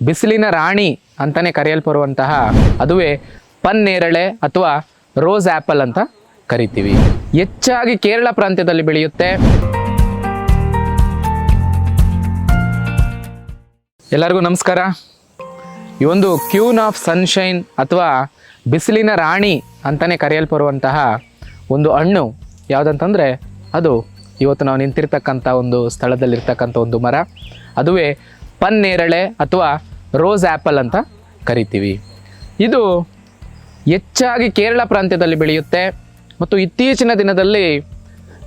ಬಿಸಿಲಿನ ರಾಣಿ ಅಂತಾನೆ ಕರೆಯಲ್ಪಡುವಂತಹ ಅದುವೇ ಪನ್ನೇರಳೆ ಅಥವಾ ರೋಸ್ ಆ್ಯಪಲ್ ಅಂತ ಕರಿತೀವಿ. ಹೆಚ್ಚಾಗಿ ಕೇರಳ ಪ್ರಾಂತ್ಯದಲ್ಲಿ ಬೆಳೆಯುತ್ತೆ. ಎಲ್ಲರಿಗೂ ನಮಸ್ಕಾರ. ಈ ಒಂದು ಕ್ಯೂನ್ ಆಫ್ ಸನ್ಶೈನ್ ಅಥವಾ ಬಿಸಿಲಿನ ರಾಣಿ ಅಂತಾನೆ ಕರೆಯಲ್ಪಡುವಂತಹ ಒಂದು ಹಣ್ಣು ಯಾವುದಂತಂದರೆ ಅದು ಇವತ್ತು ನಾವು ನಿಂತಿರ್ತಕ್ಕಂಥ ಒಂದು ಸ್ಥಳದಲ್ಲಿರ್ತಕ್ಕಂಥ ಒಂದು ಮರ, ಅದುವೇ ಪನ್ನೇರಳೆ ಅಥವಾ ರೋಸ್ ಆ್ಯಪಲ್ ಅಂತ ಕರಿತೀವಿ. ಇದು ಹೆಚ್ಚಾಗಿ ಕೇರಳ ಪ್ರಾಂತ್ಯದಲ್ಲಿ ಬೆಳೆಯುತ್ತೆ ಮತ್ತು ಇತ್ತೀಚಿನ ದಿನದಲ್ಲಿ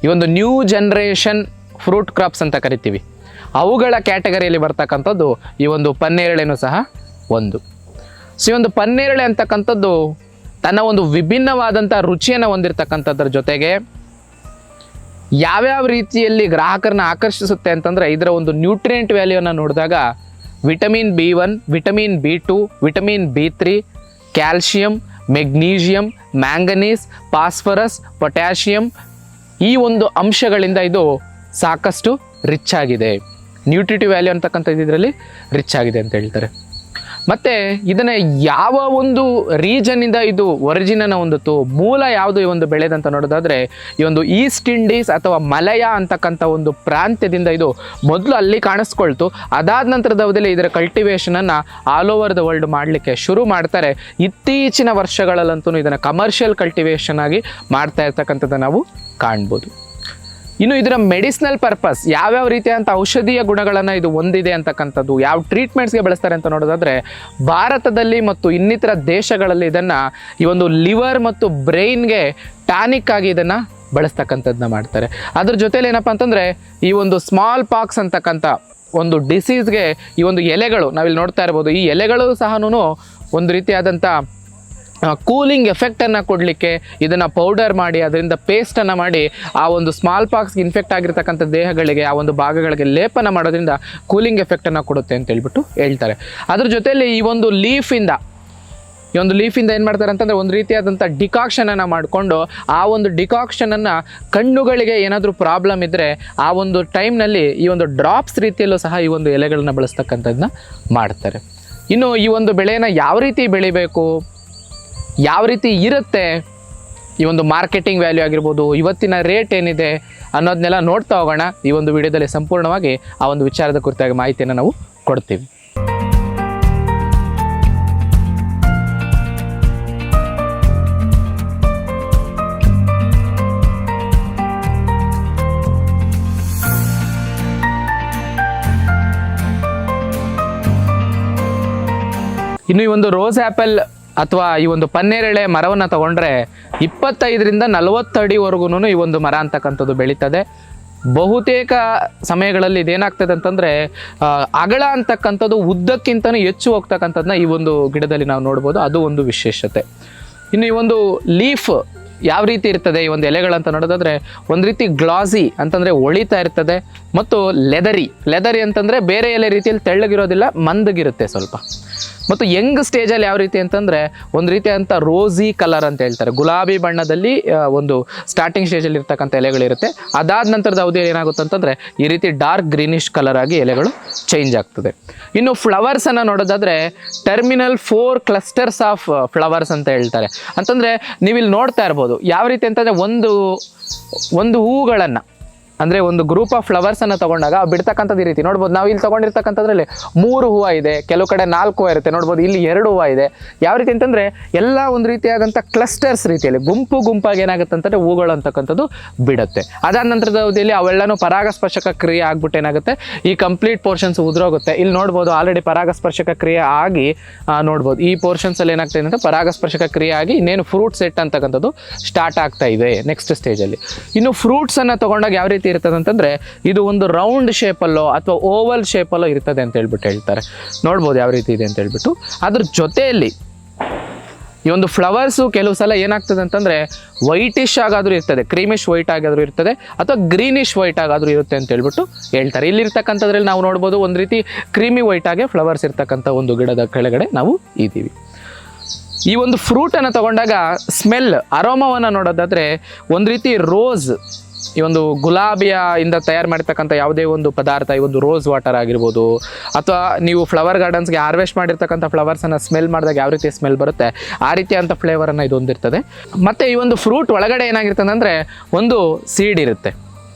ಈ ಒಂದು ನ್ಯೂ ಜನ್ರೇಷನ್ ಫ್ರೂಟ್ ಕ್ರಾಪ್ಸ್ ಅಂತ ಕರಿತೀವಿ, ಅವುಗಳ ಕ್ಯಾಟಗರಿಯಲ್ಲಿ ಬರ್ತಕ್ಕಂಥದ್ದು ಈ ಒಂದು ಪನ್ನೇರಳೆನೂ ಸಹ ಒಂದು. ಸೊ ಈ ಒಂದು ಪನ್ನೇರಳೆ ಅಂತಕ್ಕಂಥದ್ದು ತನ್ನ ಒಂದು ವಿಭಿನ್ನವಾದಂಥ ರುಚಿಯನ್ನು ಹೊಂದಿರತಕ್ಕಂಥದ್ರ ಜೊತೆಗೆ ಯಾವ್ಯಾವ ರೀತಿಯಲ್ಲಿ ಗ್ರಾಹಕರನ್ನ ಆಕರ್ಷಿಸುತ್ತೆ ಅಂತಂದರೆ ಇದರ ಒಂದು ನ್ಯೂಟ್ರಿಯೆಂಟ್ ವ್ಯಾಲ್ಯೂನ ನೋಡಿದಾಗ vitamin B1, vitamin B2, vitamin B3, calcium, magnesium, manganese, phosphorus, potassium ಈ ಒಂದು ಅಂಶಗಳಿಂದ ಇದು ಸಾಕಷ್ಟು ರಿಚ್ ಆಗಿದೆ. ನ್ಯೂಟ್ರಿಟಿವ್ ವ್ಯಾಲ್ಯೂ ಅಂತಕ್ಕಂಥದ್ದು ಇದರಲ್ಲಿ ರಿಚ್ ಆಗಿದೆ ಅಂತ ಹೇಳ್ತಾರೆ. ಮತ್ತು ಇದನ್ನು ಯಾವ ಒಂದು ರೀಜನ್ನಿಂದ ಇದು ಒರಿಜಿನನ್ನು ಹೊಂದಿತು, ಮೂಲ ಯಾವುದು ಈ ಒಂದು ಬೆಳೆದಂತ ನೋಡೋದಾದರೆ ಈ ಒಂದು ಈಸ್ಟ್ ಇಂಡೀಸ್ ಅಥವಾ ಮಲಯ ಅಂತಕ್ಕಂಥ ಒಂದು ಪ್ರಾಂತ್ಯದಿಂದ ಇದು ಮೊದಲು ಅಲ್ಲಿ ಕಾಣಿಸ್ಕೊಳ್ತು. ಅದಾದ ನಂತರದ ಅವಧಿಯಲ್ಲಿ ಇದರ ಕಲ್ಟಿವೇಷನನ್ನು ಆಲ್ ಓವರ್ ದ ವರ್ಲ್ಡ್ ಮಾಡಲಿಕ್ಕೆ ಶುರು ಮಾಡ್ತಾರೆ. ಇತ್ತೀಚಿನ ವರ್ಷಗಳಲ್ಲಂತೂ ಇದನ್ನು ಕಮರ್ಷಿಯಲ್ ಕಲ್ಟಿವೇಷನ್ ಆಗಿ ಮಾಡ್ತಾ ಇರ್ತಕ್ಕಂಥದ್ದನ್ನು ನಾವು ಕಾಣ್ಬೋದು. ಇನ್ನು ಇದರ ಮೆಡಿಸಿನಲ್ ಪರ್ಪಸ್ ಯಾವ್ಯಾವ ರೀತಿಯಾದಂಥ ಔಷಧೀಯ ಗುಣಗಳನ್ನು ಇದು ಹೊಂದಿದೆ ಅಂತಕ್ಕಂಥದ್ದು, ಯಾವ ಟ್ರೀಟ್ಮೆಂಟ್ಸ್ಗೆ ಬಳಸ್ತಾರೆ ಅಂತ ನೋಡೋದಾದರೆ ಭಾರತದಲ್ಲಿ ಮತ್ತು ಇನ್ನಿತರ ದೇಶಗಳಲ್ಲಿ ಇದನ್ನು ಈ ಒಂದು ಲಿವರ್ ಮತ್ತು ಬ್ರೈನ್ಗೆ ಟಾನಿಕ್ ಆಗಿ ಇದನ್ನು ಬಳಸ್ತಕ್ಕಂಥದ್ದನ್ನ ಮಾಡ್ತಾರೆ. ಅದ್ರ ಜೊತೆಲಿ ಏನಪ್ಪ ಅಂತಂದರೆ ಈ ಒಂದು ಸ್ಮಾಲ್ ಪಾಕ್ಸ್ ಅಂತಕ್ಕಂಥ ಒಂದು ಡಿಸೀಸ್ಗೆ ಈ ಒಂದು ಎಲೆಗಳು ನಾವಿಲ್ಲಿ ನೋಡ್ತಾ ಇರ್ಬೋದು, ಈ ಎಲೆಗಳು ಸಹ ಒಂದು ರೀತಿಯಾದಂಥ ಕೂಲಿಂಗ್ ಎಫೆಕ್ಟನ್ನು ಕೊಡಲಿಕ್ಕೆ ಇದನ್ನು ಪೌಡರ್ ಮಾಡಿ ಅದರಿಂದ ಪೇಸ್ಟನ್ನು ಮಾಡಿ ಆ ಒಂದು ಸ್ಮಾಲ್ ಪಾಕ್ಸ್ಗೆ ಇನ್ಫೆಕ್ಟ್ ಆಗಿರ್ತಕ್ಕಂಥ ದೇಹಗಳಿಗೆ ಆ ಒಂದು ಭಾಗಗಳಿಗೆ ಲೇಪನ ಮಾಡೋದ್ರಿಂದ ಕೂಲಿಂಗ್ ಎಫೆಕ್ಟನ್ನು ಕೊಡುತ್ತೆ ಅಂತ ಹೇಳ್ಬಿಟ್ಟು ಹೇಳ್ತಾರೆ. ಅದ್ರ ಜೊತೆಯಲ್ಲಿ ಈ ಒಂದು ಲೀಫಿಂದ ಏನು ಮಾಡ್ತಾರೆ ಅಂತಂದರೆ ಒಂದು ರೀತಿಯಾದಂಥ ಡಿಕಾಕ್ಷನನ್ನು ಮಾಡಿಕೊಂಡು ಆ ಒಂದು ಡಿಕಾಕ್ಷನನ್ನು ಕಣ್ಣುಗಳಿಗೆ ಏನಾದರೂ ಪ್ರಾಬ್ಲಮ್ ಇದ್ದರೆ ಆ ಒಂದು ಟೈಮ್ನಲ್ಲಿ ಈ ಒಂದು ಡ್ರಾಪ್ಸ್ ರೀತಿಯಲ್ಲೂ ಸಹ ಈ ಒಂದು ಎಲೆಗಳನ್ನ ಬಳಸ್ತಕ್ಕಂಥದ್ದನ್ನ ಮಾಡ್ತಾರೆ. ಇನ್ನು ಈ ಒಂದು ಬೆಳೆಯನ್ನು ಯಾವ ರೀತಿ ಬೆಳಿಬೇಕು, ಯಾವ ರೀತಿ ಇರುತ್ತೆ, ಈ ಒಂದು ಮಾರ್ಕೆಟಿಂಗ್ ವ್ಯಾಲ್ಯೂ ಆಗಿರ್ಬೋದು, ಇವತ್ತಿನ ರೇಟ್ ಏನಿದೆ ಅನ್ನೋದನ್ನೆಲ್ಲ ನೋಡ್ತಾ ಹೋಗೋಣ. ಈ ಒಂದು ವಿಡಿಯೋದಲ್ಲಿ ಸಂಪೂರ್ಣವಾಗಿ ಆ ಒಂದು ವಿಚಾರದ ಕುರಿತಾಗಿ ಮಾಹಿತಿಯನ್ನು ನಾವು ಕೊಡ್ತೀವಿ. ಇನ್ನು ಈ ಒಂದು ರೋಸ್ ಆ್ಯಪಲ್ ಅಥವಾ ಈ ಒಂದು ಪನ್ನೇರಳೆ ಮರವನ್ನು ತಗೊಂಡ್ರೆ 25ರಿಂದ 40 ಅಡಿವರೆಗೂ ಈ ಒಂದು ಮರ ಅಂತಕ್ಕಂಥದ್ದು ಬೆಳೀತದೆ. ಬಹುತೇಕ ಸಮಯಗಳಲ್ಲಿ ಇದೇನಾಗ್ತದೆ ಅಂತಂದರೆ ಅಗಲ ಅಂತಕ್ಕಂಥದ್ದು ಉದ್ದಕ್ಕಿಂತಲೂ ಹೆಚ್ಚು ಹೋಗ್ತಕ್ಕಂಥದ್ದನ್ನ ಈ ಒಂದು ಗಿಡದಲ್ಲಿ ನಾವು ನೋಡ್ಬೋದು. ಅದು ಒಂದು ವಿಶೇಷತೆ. ಇನ್ನು ಈ ಒಂದು ಲೀಫ್ ಯಾವ ರೀತಿ ಇರ್ತದೆ, ಈ ಒಂದು ಎಲೆಗಳಂತ ನೋಡೋದಾದರೆ ಒಂದು ರೀತಿ ಗ್ಲಾಸಿ ಅಂತಂದರೆ ಹೊಳಿತಾ ಇರ್ತದೆ ಮತ್ತು ಲೆದರಿ ಅಂತಂದರೆ ಬೇರೆ ಎಲೆ ರೀತಿಯಲ್ಲಿ ತೆಳ್ಳಗಿರೋದಿಲ್ಲ, ಮಂದಗಿರುತ್ತೆ ಸ್ವಲ್ಪ. ಮತ್ತು ಯಂಗ್ ಸ್ಟೇಜಲ್ಲಿ ಯಾವ ರೀತಿ ಅಂತಂದರೆ ಒಂದು ರೀತಿಯಾದಂಥ ರೋಸಿ ಕಲರ್ ಅಂತ ಹೇಳ್ತಾರೆ, ಗುಲಾಬಿ ಬಣ್ಣದಲ್ಲಿ ಒಂದು ಸ್ಟಾರ್ಟಿಂಗ್ ಸ್ಟೇಜಲ್ಲಿ ಇರ್ತಕ್ಕಂಥ ಎಲೆಗಳಿರುತ್ತೆ. ಅದಾದ ನಂತರದ ಅವಧಿಯಲ್ಲಿ ಏನಾಗುತ್ತೆ ಅಂತಂದರೆ ಈ ರೀತಿ ಡಾರ್ಕ್ ಗ್ರೀನಿಶ್ ಕಲರ್ ಆಗಿ ಎಲೆಗಳು ಚೇಂಜ್ ಆಗ್ತದೆ. ಇನ್ನು ಫ್ಲವರ್ಸನ್ನು ನೋಡೋದಾದರೆ ಟರ್ಮಿನಲ್ 4 ಕ್ಲಸ್ಟರ್ಸ್ ಆಫ್ ಫ್ಲವರ್ಸ್ ಅಂತ ಹೇಳ್ತಾರೆ. ಅಂತಂದರೆ ನೀವಿಲ್ಲಿ ನೋಡ್ತಾ ಇರ್ಬೋದು ಯಾವ ರೀತಿ ಅಂತಂದರೆ ಒಂದು ಹೂವುಗಳನ್ನು ಅಂದರೆ ಒಂದು ಗ್ರೂಪ್ ಆಫ್ ಫ್ಲವರ್ಸನ್ನು ತೊಗೊಂಡಾಗ ಬಿಡ್ತಕ್ಕಂಥದ್ದು ಈ ರೀತಿ ನೋಡ್ಬೋದು. ನಾವು ಇಲ್ಲಿ ತೊಗೊಂಡಿರ್ತಕ್ಕಂಥದ್ರಲ್ಲಿ 3 ಹೂವು ಇದೆ, ಕೆಲವು ಕಡೆ 4 ಹೂವು ಇರುತ್ತೆ ನೋಡ್ಬೋದು, ಇಲ್ಲಿ 2 ಹೂವು ಇದೆ. ಯಾವ ರೀತಿ ಅಂತಂದರೆ ಎಲ್ಲ ಒಂದು ರೀತಿಯಾದಂಥ ಕ್ಲಸ್ಟರ್ಸ್ ರೀತಿಯಲ್ಲಿ ಗುಂಪಾಗಿ ಏನಾಗುತ್ತೆ ಅಂತಂದರೆ ಹೂಗಳು ಅಂತಕ್ಕಂಥದ್ದು ಬಿಡುತ್ತೆ. ಅದಾದ ನಂತರದ ಅವಧಿಯಲ್ಲಿ ಅವೆಲ್ಲನೂ ಪರಾಗಸ್ಪರ್ಶಕ ಕ್ರಿಯೆ ಆಗ್ಬಿಟ್ಟು ಏನಾಗುತ್ತೆ ಈ ಕಂಪ್ಲೀಟ್ ಪೋರ್ಷನ್ಸ್ ಉದುರೋಗುತ್ತೆ. ಇಲ್ಲಿ ನೋಡ್ಬೋದು ಆಲ್ರೆಡಿ ಪರಾಗಸ್ಪರ್ಶಕ ಕ್ರಿಯೆ ಆಗಿ ನೋಡ್ಬೋದು ಈ ಪೋರ್ಷನ್ಸಲ್ಲಿ ಏನಾಗ್ತಾ ಇದೆ ಅಂತ ಪರಾಗಸ್ಪರ್ಶಕ ಕ್ರಿಯೆ ಆಗಿ ಇನ್ನೇನು ಫ್ರೂಟ್ ಸೆಟ್ ಅಂತಕ್ಕಂಥದ್ದು ಸ್ಟಾರ್ಟ್ ಆಗ್ತಾ ಇದೆ ನೆಕ್ಸ್ಟ್ ಸ್ಟೇಜಲ್ಲಿ. ಇನ್ನು ಫ್ರೂಟ್ಸನ್ನು ತೊಗೊಂಡಾಗ ಯಾವ ರೀತಿ ಇರ್ತದೆ ಅಂತಂದರೆ ಇದು ಒಂದು ರೌಂಡ್ ಶೇಪಲ್ಲೋ ಅಥವಾ ಓವಲ್ ಶೇಪಲ್ಲೋ ಇರ್ತದೆ ಅಂತ ಹೇಳ್ತಾರೆ. ನೋಡ್ಬೋದು ಯಾವ ರೀತಿ ಇದೆ ಅಂತ ಹೇಳ್ಬಿಟ್ಟು. ಅದ್ರ ಜೊತೆಯಲ್ಲಿ ಈ ಒಂದು ಫ್ಲವರ್ಸು ಕೆಲವು ಸಲ ಏನಾಗ್ತದೆ ಅಂತಂದರೆ ವೈಟಿಶ್ ಆಗಾದರೂ ಇರ್ತದೆ, ಕ್ರೀಮಿಶ್ ವೈಟ್ ಆಗಾದರೂ ಇರ್ತದೆ ಅಥವಾ ಗ್ರೀನಿಶ್ ವೈಟ್ ಆಗಾದರೂ ಇರುತ್ತೆ ಅಂತ ಹೇಳ್ಬಿಟ್ಟು ಹೇಳ್ತಾರೆ. ಇಲ್ಲಿರ್ತಕ್ಕಂಥದ್ರಲ್ಲಿ ನಾವು ನೋಡ್ಬೋದು ಒಂದು ರೀತಿ ಕ್ರೀಮಿ ವೈಟ್ ಆಗಿ ಫ್ಲವರ್ಸ್ ಇರ್ತಕ್ಕಂಥ ಒಂದು ಗಿಡದ ಕೆಳಗಡೆ ನಾವು ಇದ್ದೀವಿ. ಈ ಒಂದು ಫ್ರೂಟನ್ನು ತಗೊಂಡಾಗ ಸ್ಮೆಲ್ ಅರೋಮವನ್ನು ನೋಡೋದಾದರೆ ಒಂದು ರೀತಿ ರೋಸ್ ಈ ಒಂದು ಗುಲಾಬಿಯ ಇಂದ ತಯಾರು ಮಾಡಿರ್ತಕ್ಕಂಥ ಯಾವುದೇ ಒಂದು ಪದಾರ್ಥ, ಈ ಒಂದು ರೋಸ್ ವಾಟರ್ ಆಗಿರ್ಬೋದು, ಅಥವಾ ನೀವು ಫ್ಲವರ್ ಗಾರ್ಡನ್ಸ್ಗೆ ಹಾರ್ವೆಸ್ಟ್ ಮಾಡಿರ್ತಕ್ಕಂಥ ಫ್ಲವರ್ಸನ್ನು ಸ್ಮೆಲ್ ಮಾಡಿದಾಗ ಯಾವ ರೀತಿ ಸ್ಮೆಲ್ ಬರುತ್ತೆ ಆ ರೀತಿಯಂಥ ಫ್ಲೇವರನ್ನು ಇದು ಹೊಂದಿರ್ತದೆ. ಮತ್ತು ಈ ಒಂದು ಫ್ರೂಟ್ ಒಳಗಡೆ ಏನಾಗಿರ್ತದೆ ಅಂದರೆ ಒಂದು ಸೀಡ್ ಇರುತ್ತೆ.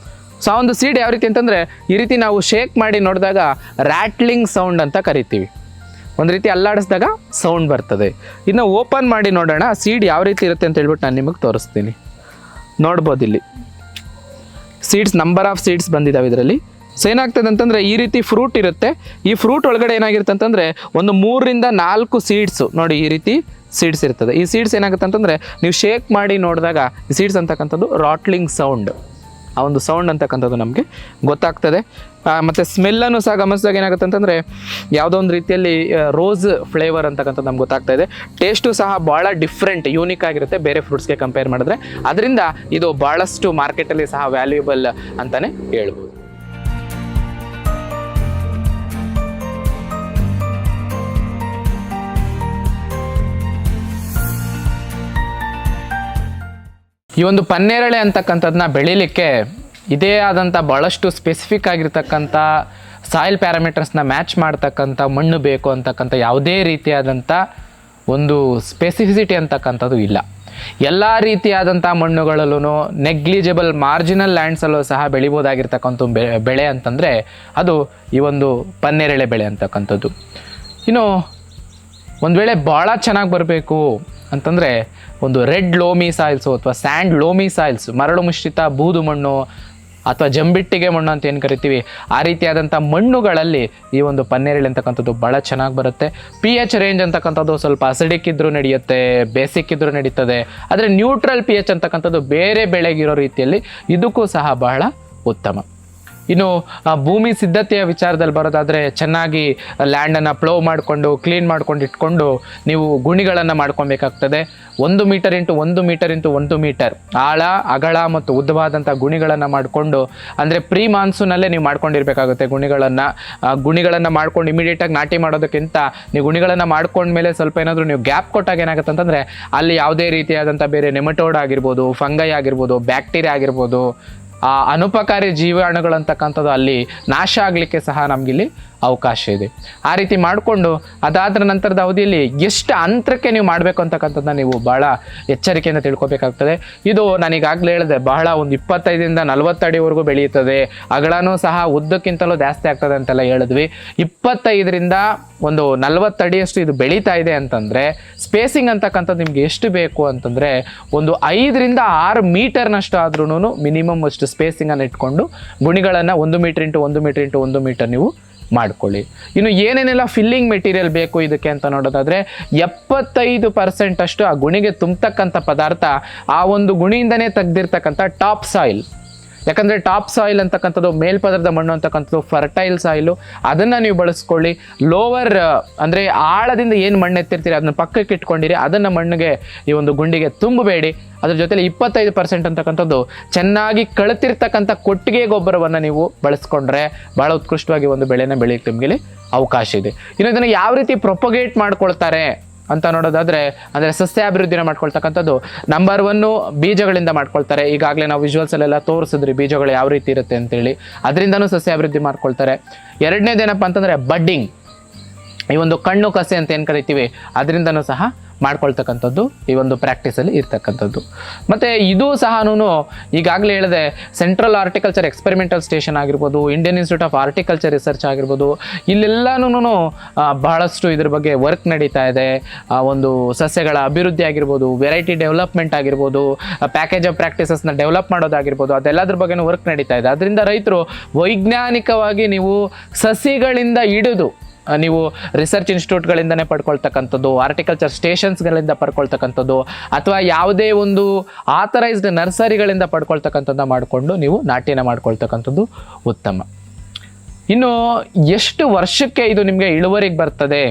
ಸೊ ಆ ಒಂದು ಸೀಡ್ ಯಾವ ರೀತಿ ಅಂತಂದರೆ ಈ ರೀತಿ ನಾವು ಶೇಕ್ ಮಾಡಿ ನೋಡಿದಾಗ ರ್ಯಾಟ್ಲಿಂಗ್ ಸೌಂಡ್ ಅಂತ ಕರಿತೀವಿ. ಒಂದು ರೀತಿ ಅಲ್ಲಾಡಿಸಿದಾಗ ಸೌಂಡ್ ಬರ್ತದೆ. ಇನ್ನು ಓಪನ್ ಮಾಡಿ ನೋಡೋಣ ಸೀಡ್ ಯಾವ ರೀತಿ ಇರುತ್ತೆ ಅಂತ ಹೇಳ್ಬಿಟ್ಟು ನಾನು ನಿಮಗೆ ತೋರಿಸ್ತೀನಿ. ನೋಡ್ಬೋದು ಇಲ್ಲಿ ಸೀಡ್ಸ್, ನಂಬರ್ ಆಫ್ ಸೀಡ್ಸ್ ಬಂದಿದ್ದಾವೆ ಇದರಲ್ಲಿ. ಸೊ ಏನಾಗ್ತದೆ ಅಂತಂದರೆ ಈ ರೀತಿ ಫ್ರೂಟ್ ಇರುತ್ತೆ. ಈ ಫ್ರೂಟ್ ಒಳಗಡೆ ಏನಾಗಿರುತ್ತೆ ಅಂತಂದರೆ ಒಂದು 3 ರಿಂದ 4 ಸೀಡ್ಸು ನೋಡಿ ಈ ರೀತಿ ಸೀಡ್ಸ್ ಇರ್ತದೆ. ಈ ಸೀಡ್ಸ್ ಏನಾಗುತ್ತೆ ಅಂತಂದರೆ ನೀವು ಶೇಕ್ ಮಾಡಿ ನೋಡಿದಾಗ ಈ ಸೀಡ್ಸ್ ಅಂತಕ್ಕಂಥದ್ದು ರಾಟ್ಲಿಂಗ್ ಸೌಂಡ್, ಆ ಒಂದು ಸೌಂಡ್ ಅಂತಕ್ಕಂಥದ್ದು ನಮಗೆ ಗೊತ್ತಾಗ್ತದೆ. ಮತ್ತು ಸ್ಮೆಲ್ಲನ್ನು ಸಹ ಗಮನಿಸಿದಾಗ ಏನಾಗುತ್ತೆ ಅಂತಂದರೆ ಯಾವುದೋ ಒಂದು ರೀತಿಯಲ್ಲಿ ರೋಸ್ ಫ್ಲೇವರ್ ಅಂತಕ್ಕಂಥದ್ದು ನಮ್ಗೆ ಗೊತ್ತಾಗ್ತಾ ಇದೆ. ಟೇಸ್ಟು ಸಹ ಭಾಳ ಡಿಫ್ರೆಂಟ್, ಯೂನಿಕ್ ಆಗಿರುತ್ತೆ ಬೇರೆ ಫ್ರೂಟ್ಸ್ಗೆ ಕಂಪೇರ್ ಮಾಡಿದ್ರೆ. ಅದರಿಂದ ಇದು ಭಾಳಷ್ಟು ಮಾರ್ಕೆಟಲ್ಲಿ ಸಹ ವ್ಯಾಲ್ಯೂಯಬಲ್ ಅಂತಲೇ ಹೇಳ್ಬೋದು. ಈ ಒಂದು ಪನ್ನೇರಳೆ ಅಂತಕ್ಕಂಥದ್ದನ್ನ ಬೆಳೀಲಿಕ್ಕೆ ಇದೇ ಆದಂಥ ಭಾಳಷ್ಟು ಸ್ಪೆಸಿಫಿಕ್ ಆಗಿರ್ತಕ್ಕಂಥ ಸಾಯಿಲ್ ಪ್ಯಾರಾಮೀಟರ್ಸ್ನ ಮ್ಯಾಚ್ ಮಾಡ್ತಕ್ಕಂಥ ಮಣ್ಣು ಬೇಕು ಅಂತಕ್ಕಂಥ ಯಾವುದೇ ರೀತಿಯಾದಂಥ ಒಂದು ಸ್ಪೆಸಿಫಿಸಿಟಿ ಅಂತಕ್ಕಂಥದ್ದು ಇಲ್ಲ. ಎಲ್ಲ ರೀತಿಯಾದಂಥ ಮಣ್ಣುಗಳಲ್ಲೂ ನೆಗ್ಲಿಜಿಬಲ್ ಮಾರ್ಜಿನಲ್ ಲ್ಯಾಂಡ್ಸಲ್ಲೂ ಸಹ ಬೆಳಿಬೋದಾಗಿರ್ತಕ್ಕಂಥ ಬೆಳೆ ಅಂತಂದರೆ ಅದು ಈ ಒಂದು ಪನ್ನೇರಳೆ ಬೆಳೆ ಅಂತಕ್ಕಂಥದ್ದು. ಇನ್ನು ಒಂದು ವೇಳೆ ಭಾಳ ಚೆನ್ನಾಗಿ ಬರಬೇಕು ಅಂತಂದರೆ ಒಂದು ರೆಡ್ ಲೋಮಿ ಸಾಯಿಲ್ಸು ಅಥವಾ ಸ್ಯಾಂಡ್ ಲೋಮಿ ಸಾಯಿಲ್ಸ್, ಮರಳು ಮಿಶ್ರಿತ ಬೂದು ಮಣ್ಣು ಅಥವಾ ಜಂಬಿಟ್ಟಿಗೆ ಮಣ್ಣು ಅಂತ ಏನು ಕರಿತೀವಿ, ಆ ರೀತಿಯಾದಂಥ ಮಣ್ಣುಗಳಲ್ಲಿ ಈ ಒಂದು ಪನ್ನೇರಳೆ ಅಂತಕ್ಕಂಥದ್ದು ಭಾಳ ಚೆನ್ನಾಗಿ ಬರುತ್ತೆ. pH ರೇಂಜ್ ಅಂತಕ್ಕಂಥದ್ದು ಸ್ವಲ್ಪ ಅಸಿಡಿಕ್ ಇದ್ದರೂ ನಡೆಯುತ್ತೆ, ಬೇಸಿಕ್ ಇದ್ದರೂ ನಡೀತದೆ. ಆದರೆ ನ್ಯೂಟ್ರಲ್ pH ಅಂತಕ್ಕಂಥದ್ದು ಬೇರೆ ಬೆಳೆಗಿರೋ ರೀತಿಯಲ್ಲಿ ಇದಕ್ಕೂ ಸಹ ಬಹಳ ಉತ್ತಮ. ಇನ್ನು ಭೂಮಿ ಸಿದ್ಧತೆಯ ವಿಚಾರದಲ್ಲಿ ಬರೋದಾದರೆ ಚೆನ್ನಾಗಿ ಲ್ಯಾಂಡನ್ನು ಪ್ಲೋ ಮಾಡಿಕೊಂಡು ಕ್ಲೀನ್ ಮಾಡ್ಕೊಂಡು ಇಟ್ಕೊಂಡು ನೀವು ಗುಣಿಗಳನ್ನು ಮಾಡ್ಕೊಬೇಕಾಗ್ತದೆ. 1 metre into 1 metre into 1 metre ಆಳ, ಅಗಲ ಮತ್ತು ಉದ್ದವಾದಂಥ ಗುಣಿಗಳನ್ನು ಮಾಡಿಕೊಂಡು, ಅಂದರೆ ಪ್ರೀ ಮಾನ್ಸೂನಲ್ಲೇ ನೀವು ಮಾಡ್ಕೊಂಡಿರ್ಬೇಕಾಗುತ್ತೆ ಗುಣಿಗಳನ್ನು ಮಾಡ್ಕೊಂಡು ಇಮಿಡಿಯೇಟಾಗಿ ನಾಟಿ ಮಾಡೋದಕ್ಕಿಂತ ನೀವು ಗುಣಿಗಳನ್ನು ಮಾಡ್ಕೊಂಡ್ಮೇಲೆ ಸ್ವಲ್ಪ ಏನಾದರೂ ನೀವು ಗ್ಯಾಪ್ ಕೊಟ್ಟಾಗ ಏನಾಗುತ್ತೆ ಅಂತಂದರೆ ಅಲ್ಲಿ ಯಾವುದೇ ರೀತಿಯಾದಂಥ ಬೇರೆ ನೆಮಟೋಡ್ ಆಗಿರ್ಬೋದು, ಫಂಗೈ ಆಗಿರ್ಬೋದು, ಬ್ಯಾಕ್ಟೀರಿಯಾ ಆಗಿರ್ಬೋದು, ಆ ಅನುಪಕಾರಿ ಜೀವಾಣುಗಳಂತಕ್ಕಂಥದ್ದು ಅಲ್ಲಿ ನಾಶ ಆಗಲಿಕ್ಕೆ ಸಹ ನಮಗಿಲ್ಲಿ ಅವಕಾಶ ಇದೆ. ಆ ರೀತಿ ಮಾಡಿಕೊಂಡು ಅದಾದ ನಂತರದ ಅವಧಿಯಲ್ಲಿ ಎಷ್ಟು ಅಂತರಕ್ಕೆ ನೀವು ಮಾಡಬೇಕು ಅಂತಕ್ಕಂಥದ್ದನ್ನ ನೀವು ಭಾಳ ಎಚ್ಚರಿಕೆಯಿಂದ ತಿಳ್ಕೊಬೇಕಾಗ್ತದೆ. ಇದು ನಾನೀಗಾಗಲೇ ಹೇಳಿದೆ, ಬಹಳ ಒಂದು 25 ರಿಂದ 40 ಅಡಿವರೆಗೂ ಬೆಳೆಯುತ್ತದೆ. ಅಗಳನೂ ಸಹ ಉದ್ದಕ್ಕಿಂತಲೂ ಜಾಸ್ತಿ ಆಗ್ತದೆ ಅಂತೆಲ್ಲ ಹೇಳಿದ್ವಿ. 25 ರಿಂದ ಒಂದು 40 ಅಡಿಯಷ್ಟು ಇದು ಬೆಳೀತಾ ಇದೆ ಅಂತಂದರೆ ಸ್ಪೇಸಿಂಗ್ ಅಂತಕ್ಕಂಥದ್ದು ನಿಮ್ಗೆ ಎಷ್ಟು ಬೇಕು ಅಂತಂದರೆ ಒಂದು 5 ರಿಂದ 6 ಮೀಟರ್ನಷ್ಟು ಆದ್ರೂ ಮಿನಿಮಮ್ ಅಷ್ಟು ಸ್ಪೇಸಿಂಗನ್ನು ಇಟ್ಕೊಂಡು ಗುಣಿಗಳನ್ನು 1 metre into 1 metre into 1 metre ನೀವು ಮಾಡ್ಕೊಳ್ಳಿ. ಇನ್ನು ಏನೇನೆಲ್ಲ ಫಿಲ್ಲಿಂಗ್ ಮೆಟೀರಿಯಲ್ ಬೇಕು ಇದಕ್ಕೆ ಅಂತ ನೋಡೋದಾದರೆ 75% ಅಷ್ಟು ಆ ಗುಣಿಗೆ ತುಂಬತಕ್ಕಂಥ ಪದಾರ್ಥ ಆ ಒಂದು ಗುಣಿಯಿಂದನೇ ತೆಗೆದಿರ್ತಕ್ಕಂಥ ಟಾಪ್ ಸಾಯಿಲ್. ಯಾಕಂದರೆ ಟಾಪ್ ಸಾಯಿಲ್ ಅಂತಕ್ಕಂಥದ್ದು ಮೇಲ್ಪದರದ ಮಣ್ಣು ಅಂತಕ್ಕಂಥದ್ದು ಫರ್ಟೈಲ್ ಸಾಯಿಲು, ಅದನ್ನು ನೀವು ಬಳಸ್ಕೊಳ್ಳಿ. ಲೋವರ್ ಅಂದರೆ ಆಳದಿಂದ ಏನು ಮಣ್ಣು ಎತ್ತಿರ್ತೀರಿ ಅದನ್ನ ಪಕ್ಕಕ್ಕೆ ಇಟ್ಕೊಂಡಿರಿ, ಅದನ್ನು ಮಣ್ಣಿಗೆ ಈ ಒಂದು ಗುಂಡಿಗೆ ತುಂಬಬೇಡಿ. ಅದ್ರ ಜೊತೆಲಿ 25% ಅಂತಕ್ಕಂಥದ್ದು ಚೆನ್ನಾಗಿ ಕಳೆತಿರ್ತಕ್ಕಂಥ ಕೊಟ್ಟಿಗೆ ಗೊಬ್ಬರವನ್ನು ನೀವು ಬಳಸ್ಕೊಂಡ್ರೆ ಭಾಳ ಉತ್ಕೃಷ್ಟವಾಗಿ ಒಂದು ಬೆಳೆನ ಬೆಳೆಯಕ್ಕೆ ನಿಮಗೆ ಅವಕಾಶ ಇದೆ. ಇನ್ನು ಇದನ್ನು ಯಾವ ರೀತಿ ಪ್ರೊಪಗೇಟ್ ಮಾಡ್ಕೊಳ್ತಾರೆ ಅಂತ ನೋಡೋದಾದರೆ, ಅಂದರೆ ಸಸ್ಯಾಭಿವೃದ್ಧಿನ ಮಾಡ್ಕೊಳ್ತಕ್ಕಂಥದ್ದು ನಂಬರ್ 1 ಬೀಜಗಳಿಂದ ಮಾಡ್ಕೊಳ್ತಾರೆ. ಈಗಾಗಲೇ ನಾವು ವಿಜುವಲ್ಸಲ್ಲೆಲ್ಲ ತೋರಿಸಿದ್ರಿ ಬೀಜಗಳು ಯಾವ ರೀತಿ ಇರುತ್ತೆ ಅಂತೇಳಿ, ಅದರಿಂದನೂ ಸಸ್ಯಾಭಿವೃದ್ಧಿ ಮಾಡ್ಕೊಳ್ತಾರೆ. ಎರಡನೇದೇನಪ್ಪ ಅಂತಂದರೆ ಬಡ್ಡಿಂಗ್, ಈ ಒಂದು ಕಣ್ಣು ಕಸೆ ಅಂತ ಏನು ಕರಿತೀವಿ ಅದರಿಂದನೂ ಸಹ ಮಾಡ್ಕೊಳ್ತಕ್ಕಂಥದ್ದು ಈ ಒಂದು ಪ್ರಾಕ್ಟೀಸಲ್ಲಿ ಇರ್ತಕ್ಕಂಥದ್ದು. ಮತ್ತು ಇದು ಸಹ ಈಗಾಗಲೇ ಹೇಳಿದೆ, ಸೆಂಟ್ರಲ್ ಹಾರ್ಟಿಕಲ್ಚರ್ ಎಕ್ಸ್ಪೆರಿಮೆಂಟಲ್ ಸ್ಟೇಷನ್ ಆಗಿರ್ಬೋದು, Indian institute of horticulture research ಆಗಿರ್ಬೋದು, ಇಲ್ಲೆಲ್ಲನೂ ಬಹಳಷ್ಟು ಇದ್ರ ಬಗ್ಗೆ ವರ್ಕ್ ನಡೀತಾ ಇದೆ. ಒಂದು ಸಸ್ಯಗಳ ಅಭಿವೃದ್ಧಿ ಆಗಿರ್ಬೋದು, ವೆರೈಟಿ ಡೆವಲಪ್ಮೆಂಟ್ ಆಗಿರ್ಬೋದು, ಪ್ಯಾಕೇಜ್ ಆಫ್ ಪ್ರಾಕ್ಟೀಸಸ್ನ ಡೆವಲಪ್ ಮಾಡೋದಾಗಿರ್ಬೋದು, ಅದೆಲ್ಲದ್ರ ಬಗ್ಗೆನೂ ವರ್ಕ್ ನಡೀತಾ ಇದೆ. ಅದರಿಂದ ರೈತರು ವೈಜ್ಞಾನಿಕವಾಗಿ ನೀವು ಸಸಿಗಳಿಂದ ಹಿಡಿದು ನೀವು ರಿಸರ್ಚ್ ಇನ್ಸ್ಟಿಟ್ಯೂಟ್ಗಳಿಂದನೇ ಪಡ್ಕೊಳ್ತಕ್ಕಂಥದ್ದು, ಹಾರ್ಟಿಕಲ್ಚರ್ ಸ್ಟೇಷನ್ಸ್ಗಳಿಂದ ಪಡ್ಕೊಳ್ತಕ್ಕಂಥದ್ದು, ಅಥವಾ ಯಾವುದೇ ಒಂದು ಆಥರೈಸ್ಡ್ ನರ್ಸರಿಗಳಿಂದ ಪಡ್ಕೊಳ್ತಕ್ಕಂಥದ್ದನ್ನ ಮಾಡಿಕೊಂಡು ನೀವು ನಾಟ್ಯನ ಮಾಡ್ಕೊಳ್ತಕ್ಕಂಥದ್ದು ಉತ್ತಮ. ಇನ್ನು ಎಷ್ಟು ವರ್ಷಕ್ಕೆ ಇದು ನಿಮಗೆ ಇಳುವರಿಗೆ ಬರ್ತದೆ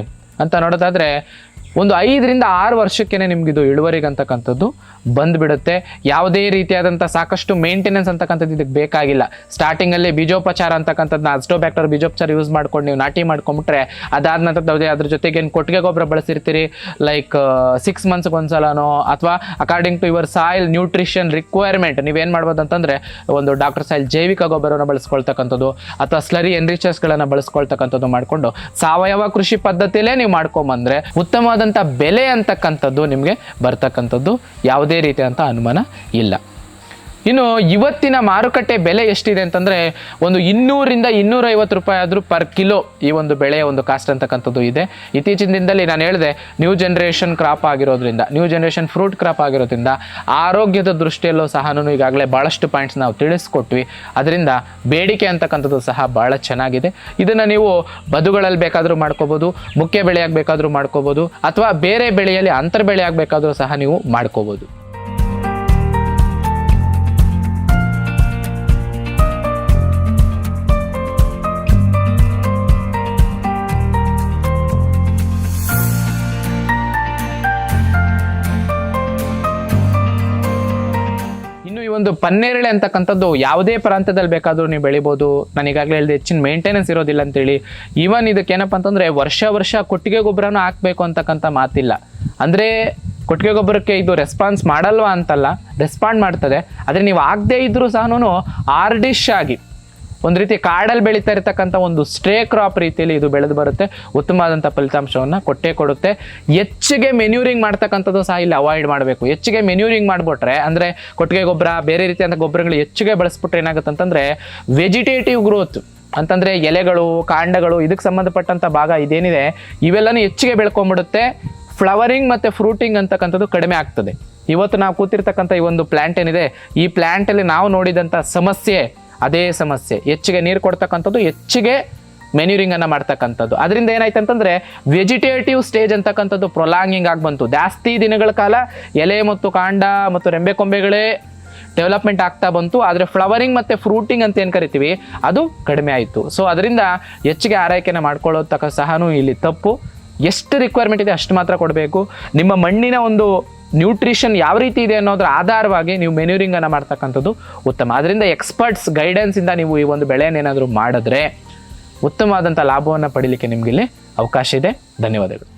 ಅಂತ ನೋಡೋದಾದರೆ ಒಂದು 5ರಿಂದ 6 ವರ್ಷಕ್ಕೆ ನಿಮಗಿದು ಇಳುವರಿಗೆ ಅಂತಕ್ಕಂಥದ್ದು ಬಂದುಬಿಡುತ್ತೆ. ಯಾವುದೇ ರೀತಿಯಾದಂಥ ಸಾಕಷ್ಟು ಮೇಂಟೆನೆನ್ಸ್ ಅಂತಕ್ಕಂಥದ್ದು ಇದಕ್ಕೆ ಬೇಕಾಗಿಲ್ಲ. ಸ್ಟಾರ್ಟಿಂಗಲ್ಲಿ ಬೀಜೋಪಚಾರ ಅಂತಕ್ಕಂಥದ್ದನ್ನ ಅಸ್ಟೋಬ್ಯಾಕ್ಟರ್ ಬೀಜೋಪಚಾರ ಯೂಸ್ ಮಾಡ್ಕೊಂಡು ನೀವು ನಾಟಿ ಮಾಡ್ಕೊಂಬಿಟ್ರೆ ಅದಾದ ನಂತರ ಅದ್ರ ಜೊತೆಗೆ ಏನು ಕೊಟ್ಟಿಗೆ ಗೊಬ್ಬರ ಬಳಸಿರ್ತೀರಿ, ಲೈಕ್ 6 ಮಂತ್ಸ್ಗೆ ಒಂದ್ಸಲನೋ ಅಥವಾ according to your soil nutrition requirement ನೀವೇನು ಮಾಡ್ಬೋದು ಅಂತಂದರೆ ಒಂದು ಡಾಕ್ಟರ್ ಸಾಯಿಲ್ ಜೈವಿಕ ಗೊಬ್ಬರವನ್ನು ಬಳಸ್ಕೊಳ್ತಕ್ಕಂಥದ್ದು ಅಥವಾ ಸ್ಲರಿ ಎನ್ರಿಚರ್ಸ್ಗಳನ್ನು ಬಳಸ್ಕೊಳ್ತಕ್ಕಂಥದ್ದು ಮಾಡಿಕೊಂಡು ಸಾವಯವ ಕೃಷಿ ಪದ್ಧತಿಯಲ್ಲೇ ನೀವು ಮಾಡ್ಕೊಂಬಂದ್ರೆ ಉತ್ತಮವಾದಂಥ ಬೆಲೆ ಅಂತಕ್ಕಂಥದ್ದು ನಿಮಗೆ ಬರ್ತಕ್ಕಂಥದ್ದು ಯಾವುದೇ ರೀತಿಯಾದಂಥ ಅನುಮಾನ ಇಲ್ಲ. ಇನ್ನು ಇವತ್ತಿನ ಮಾರುಕಟ್ಟೆ ಬೆಲೆ ಎಷ್ಟಿದೆ ಅಂತಂದರೆ ಒಂದು 200ರಿಂದ 250 ರೂಪಾಯಿ ಆದರೂ ಪರ್ ಕಿಲೋ ಈ ಒಂದು ಬೆಳೆಯ ಒಂದು ಕಾಸ್ಟ್ ಅಂತಕ್ಕಂಥದ್ದು ಇದೆ. ಇತ್ತೀಚಿನ ದಿನದಲ್ಲಿ ನಾನು ಹೇಳಿದೆ ನ್ಯೂ ಜನ್ರೇಷನ್ ಕ್ರಾಪ್ ಆಗಿರೋದ್ರಿಂದ, ನ್ಯೂ ಜನ್ರೇಷನ್ ಫ್ರೂಟ್ ಕ್ರಾಪ್ ಆಗಿರೋದ್ರಿಂದ ಆರೋಗ್ಯದ ದೃಷ್ಟಿಯಲ್ಲೂ ಸಹ ಈಗಾಗಲೇ ಭಾಳಷ್ಟು ಪಾಯಿಂಟ್ಸ್ ನಾವು ತಿಳಿಸ್ಕೊಟ್ವಿ. ಅದರಿಂದ ಬೇಡಿಕೆ ಅಂತಕ್ಕಂಥದ್ದು ಸಹ ಭಾಳ ಚೆನ್ನಾಗಿದೆ. ಇದನ್ನು ನೀವು ಬದುಗಳಲ್ಲಿ ಬೇಕಾದರೂ ಮಾಡ್ಕೋಬೋದು, ಮುಖ್ಯ ಬೆಳೆಯಾಗಿ ಬೇಕಾದರೂ ಮಾಡ್ಕೋಬೋದು, ಅಥವಾ ಬೇರೆ ಬೆಳೆಯಲ್ಲಿ ಅಂತರ್ ಬೆಳೆ ಆಗಬೇಕಾದ್ರೂ ಸಹ ನೀವು ಮಾಡ್ಕೋಬೋದು. ಒಂದು ಪನ್ನೇರಳೆ ಅಂತಕ್ಕಂಥದ್ದು ಯಾವುದೇ ಪ್ರಾಂತ್ಯದಲ್ಲಿ ಬೇಕಾದರೂ ನೀವು ಬೆಳಿಬೋದು. ನಾನು ಈಗಾಗಲೇ ಹೇಳಿದೆ ಹೆಚ್ಚಿನ ಮೇಂಟೆನೆನ್ಸ್ ಇರೋದಿಲ್ಲ ಅಂತೇಳಿ. ಈವನ್ ಇದಕ್ಕೆ ಏನಪ್ಪ ಅಂತಂದರೆ ವರ್ಷ ಕೊಟ್ಟಿಗೆ ಗೊಬ್ಬರನೂ ಹಾಕಬೇಕು ಅಂತಕ್ಕಂಥ ಮಾತಿಲ್ಲ. ಅಂದರೆ ಕೊಟ್ಟಿಗೆ ಗೊಬ್ಬರಕ್ಕೆ ಇದು ರೆಸ್ಪಾನ್ಸ್ ಮಾಡಲ್ವಾ ಅಂತಲ್ಲ, ರೆಸ್ಪಾಂಡ್ ಮಾಡ್ತದೆ. ಆದರೆ ನೀವು ಆಗದೇ ಇದ್ದರೂ ಸಹ ಆರ್ಡಿಶ್ ಆಗಿ ಒಂದು ರೀತಿ ಕಾಡಲ್ಲಿ ಬೆಳೀತಾ ಇರತಕ್ಕಂಥ ಒಂದು ಸ್ಟ್ರೇ ಕ್ರಾಪ್ ರೀತಿಯಲ್ಲಿ ಇದು ಬೆಳೆದು ಬರುತ್ತೆ, ಉತ್ತಮವಾದಂಥ ಫಲಿತಾಂಶವನ್ನು ಕೊಟ್ಟೇ ಕೊಡುತ್ತೆ. ಹೆಚ್ಚಿಗೆ ಮೆನ್ಯೂರಿಂಗ್ ಮಾಡ್ತಕ್ಕಂಥದ್ದು ಸಹ ಇಲ್ಲಿ ಅವಾಯ್ಡ್ ಮಾಡಬೇಕು. ಹೆಚ್ಚಿಗೆ ಮೆನ್ಯೂರಿಂಗ್ ಮಾಡಿಬಿಟ್ರೆ ಅಂದರೆ ಕೊಟ್ಟಿಗೆ ಗೊಬ್ಬರ ಬೇರೆ ರೀತಿಯಾದ ಗೊಬ್ಬರಗಳು ಹೆಚ್ಚಿಗೆ ಬಳಸ್ಬಿಟ್ರೆ ಏನಾಗುತ್ತೆ ಅಂತಂದರೆ ವೆಜಿಟೇಟಿವ್ ಗ್ರೋತ್ ಅಂತಂದರೆ ಎಲೆಗಳು, ಕಾಂಡಗಳು, ಇದಕ್ಕೆ ಸಂಬಂಧಪಟ್ಟಂಥ ಭಾಗ ಇದೇನಿದೆ ಇವೆಲ್ಲನೂ ಹೆಚ್ಚಿಗೆ ಬೆಳ್ಕೊಂಬಿಡುತ್ತೆ. ಫ್ಲವರಿಂಗ್ ಮತ್ತು ಫ್ರೂಟಿಂಗ್ ಅಂತಕ್ಕಂಥದ್ದು ಕಡಿಮೆ ಆಗ್ತದೆ. ಇವತ್ತು ನಾವು ಕೂತಿರ್ತಕ್ಕಂಥ ಈ ಒಂದು ಪ್ಲ್ಯಾಂಟ್ ಏನಿದೆ, ಈ ಪ್ಲ್ಯಾಂಟಲ್ಲಿ ನಾವು ನೋಡಿದಂಥ ಸಮಸ್ಯೆ ಅದೇ ಸಮಸ್ಯೆ. ಹೆಚ್ಚಿಗೆ ನೀರು ಕೊಡ್ತಕ್ಕಂಥದ್ದು, ಹೆಚ್ಚಿಗೆ ಮೆನ್ಯೂರಿಂಗನ್ನು ಮಾಡ್ತಕ್ಕಂಥದ್ದು. ಅದರಿಂದ ಏನಾಯ್ತು ಅಂತಂದರೆ ವೆಜಿಟೇಟಿವ್ ಸ್ಟೇಜ್ ಅಂತಕ್ಕಂಥದ್ದು ಪ್ರೊಲಾಂಗಿಂಗ್ ಆಗಿ ಬಂತು. ಜಾಸ್ತಿ ದಿನಗಳ ಕಾಲ ಎಲೆ ಮತ್ತು ಕಾಂಡ ಮತ್ತು ರೆಂಬೆ ಕೊಂಬೆಗಳೇ ಡೆವಲಪ್ಮೆಂಟ್ ಆಗ್ತಾ ಬಂತು. ಆದರೆ ಫ್ಲವರಿಂಗ್ ಮತ್ತು ಫ್ರೂಟಿಂಗ್ ಅಂತ ಏನು ಕರಿತೀವಿ ಅದು ಕಡಿಮೆ ಆಯಿತು. ಸೊ ಅದರಿಂದ ಹೆಚ್ಚಿಗೆ ಆರೈಕೆನ ಮಾಡ್ಕೊಳ್ಳೋದಕ್ಕ ಸಹ ಇಲ್ಲಿ ತಪ್ಪು. ಎಷ್ಟು ರಿಕ್ವೈರ್ಮೆಂಟ್ ಇದೆ ಅಷ್ಟು ಮಾತ್ರ ಕೊಡಬೇಕು. ನಿಮ್ಮ ಮಣ್ಣಿನ ಒಂದು ನ್ಯೂಟ್ರಿಷನ್ ಯಾವ ರೀತಿ ಇದೆ ಅನ್ನೋದ್ರ ಆಧಾರವಾಗಿ ನೀವು ಮೆನ್ಯೂರಿಂಗನ್ನು ಮಾಡ್ತಕ್ಕಂಥದ್ದು ಉತ್ತಮ. ಅದರಿಂದ ಎಕ್ಸ್ಪರ್ಟ್ಸ್ ಗೈಡೆನ್ಸಿಂದ ನೀವು ಈ ಒಂದು ಬೆಳೆಯನ್ನೇನಾದರೂ ಮಾಡಿದ್ರೆ ಉತ್ತಮವಾದಂಥ ಲಾಭವನ್ನು ಪಡೀಲಿಕ್ಕೆ ನಿಮಗಿಲ್ಲಿ ಅವಕಾಶ ಇದೆ. ಧನ್ಯವಾದಗಳು.